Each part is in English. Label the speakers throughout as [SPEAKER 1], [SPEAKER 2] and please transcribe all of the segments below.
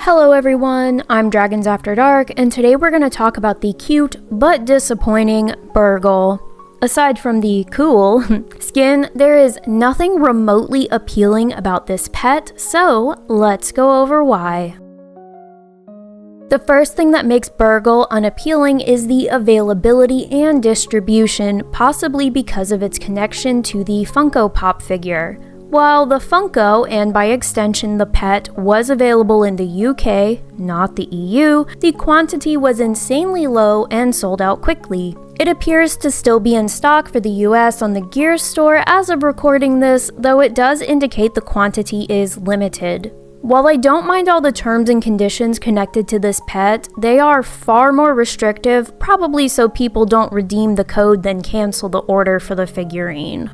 [SPEAKER 1] Hello everyone, I'm Dragons After Dark, and today we're going to talk about the cute but disappointing Brrrgl. Aside from the cool skin, there is nothing remotely appealing about this pet, so let's go over why. The first thing that makes Brrrgl unappealing is the availability and distribution, possibly because of its connection to the Funko Pop figure. While the Funko, and by extension the pet, was available in the UK, not the EU, the quantity was insanely low and sold out quickly. It appears to still be in stock for the US on the Gears store as of recording this, though it does indicate the quantity is limited. While I don't mind all the terms and conditions connected to this pet, they are far more restrictive, probably so people don't redeem the code then cancel the order for the figurine.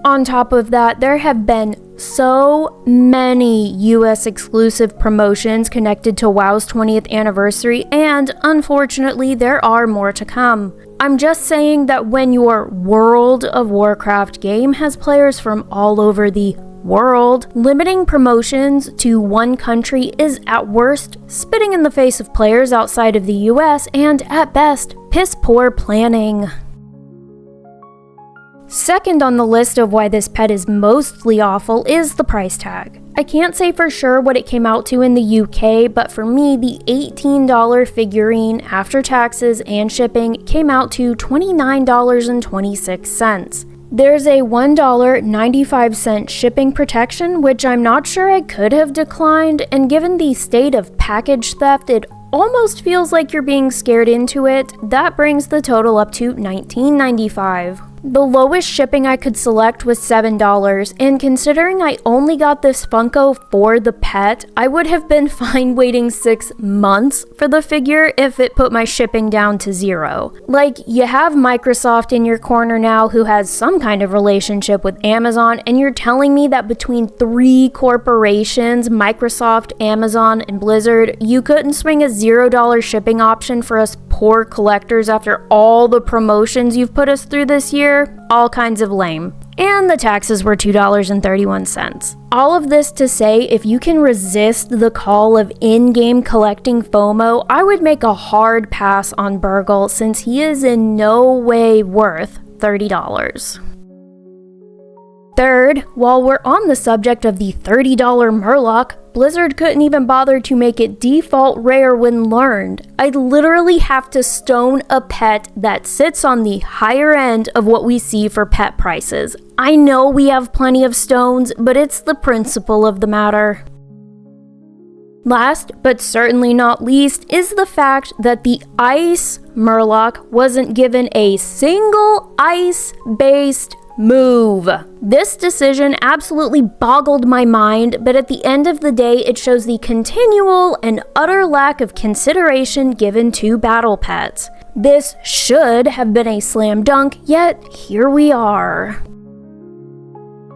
[SPEAKER 1] On top of that, there have been so many US exclusive promotions connected to WoW's 20th anniversary, and unfortunately, there are more to come. I'm just saying that when your World of Warcraft game has players from all over the world, limiting promotions to one country is at worst spitting in the face of players outside of the US, and at best, piss poor planning. Second on the list of why this pet is mostly awful is the price tag. I can't say for sure what it came out to in the UK, but for me, the $18 figurine after taxes and shipping came out to $29.26. There's a $1.95 shipping protection, which I'm not sure I could have declined, and given the state of package theft, it almost feels like you're being scared into it. That brings the total up to $19.95. The lowest shipping I could select was $7, and considering I only got this Funko for the pet, I would have been fine waiting 6 months for the figure if it put my shipping down to $0. Like, you have Microsoft in your corner now who has some kind of relationship with Amazon, and you're telling me that between 3 corporations, Microsoft, Amazon, and Blizzard, you couldn't swing a $0 shipping option for us poor collectors after all the promotions you've put us through this year? All kinds of lame. And the taxes were $2.31. All of this to say, if you can resist the call of in-game collecting FOMO, I would make a hard pass on Brrrgl since he is in no way worth $30. Third, while we're on the subject of the $30 Murloc, Blizzard couldn't even bother to make it default rare when learned. I'd literally have to stone a pet that sits on the higher end of what we see for pet prices. I know we have plenty of stones, but it's the principle of the matter. Last, but certainly not least, is the fact that the Ice Murloc wasn't given a single ice-based move. This decision absolutely boggled my mind, but at the end of the day, it shows the continual and utter lack of consideration given to battle pets. This should have been a slam dunk, yet here we are.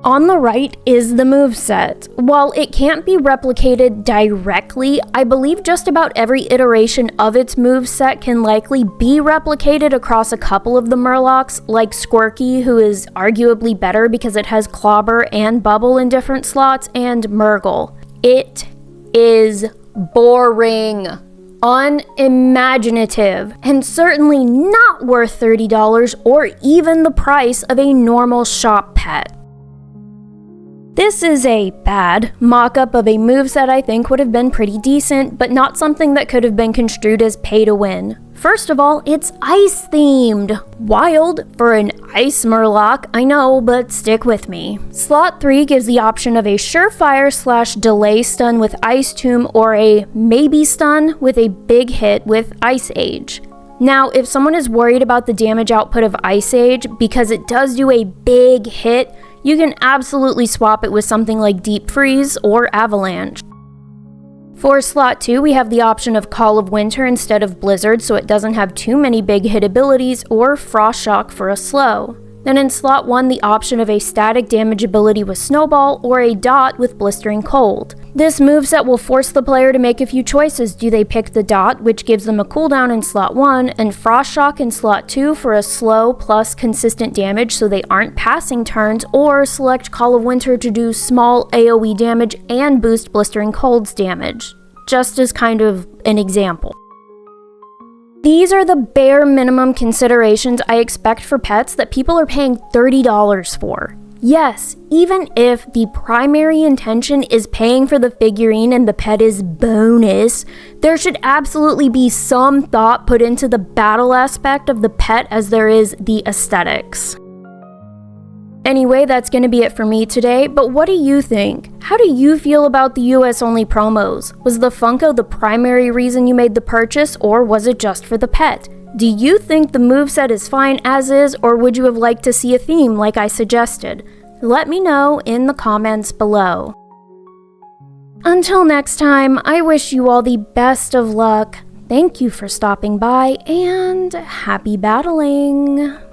[SPEAKER 1] On the right is the moveset. While it can't be replicated directly, I believe just about every iteration of its moveset can likely be replicated across a couple of the Murlocs, like Squirky, who is arguably better because it has Clobber and Bubble in different slots, and Murrgl. It is boring, unimaginative, and certainly not worth $30 or even the price of a normal shop pet. This is a bad mock-up of a moveset I think would have been pretty decent, but not something that could have been construed as pay to win. First of all, it's ice-themed. Wild for an ice Murloc, I know, but stick with me. Slot 3 gives the option of a surefire/delay stun with Ice Tomb or a maybe stun with a big hit with Ice Age. Now, if someone is worried about the damage output of Ice Age because it does do a big hit, you can absolutely swap it with something like Deep Freeze or Avalanche. For slot 2, we have the option of Call of Winter instead of Blizzard, so it doesn't have too many big hit abilities, or Frost Shock for a slow. Then in slot 1, the option of a static damage ability with Snowball or a Dot with Blistering Cold. This moveset will force the player to make a few choices. Do they pick the Dot, which gives them a cooldown in slot 1, and Frost Shock in slot 2 for a slow plus consistent damage so they aren't passing turns, or select Call of Winter to do small AoE damage and boost Blistering Cold's damage, just as kind of an example. These are the bare minimum considerations I expect for pets that people are paying $30 for. Yes, even if the primary intention is paying for the figurine and the pet is bonus, there should absolutely be some thought put into the battle aspect of the pet as there is the aesthetics. Anyway, that's going to be it for me today, but what do you think? How do you feel about the US only promos? Was the Funko the primary reason you made the purchase, or was it just for the pet? Do you think the moveset is fine as is, or would you have liked to see a theme like I suggested? Let me know in the comments below. Until next time, I wish you all the best of luck. Thank you for stopping by, and happy battling!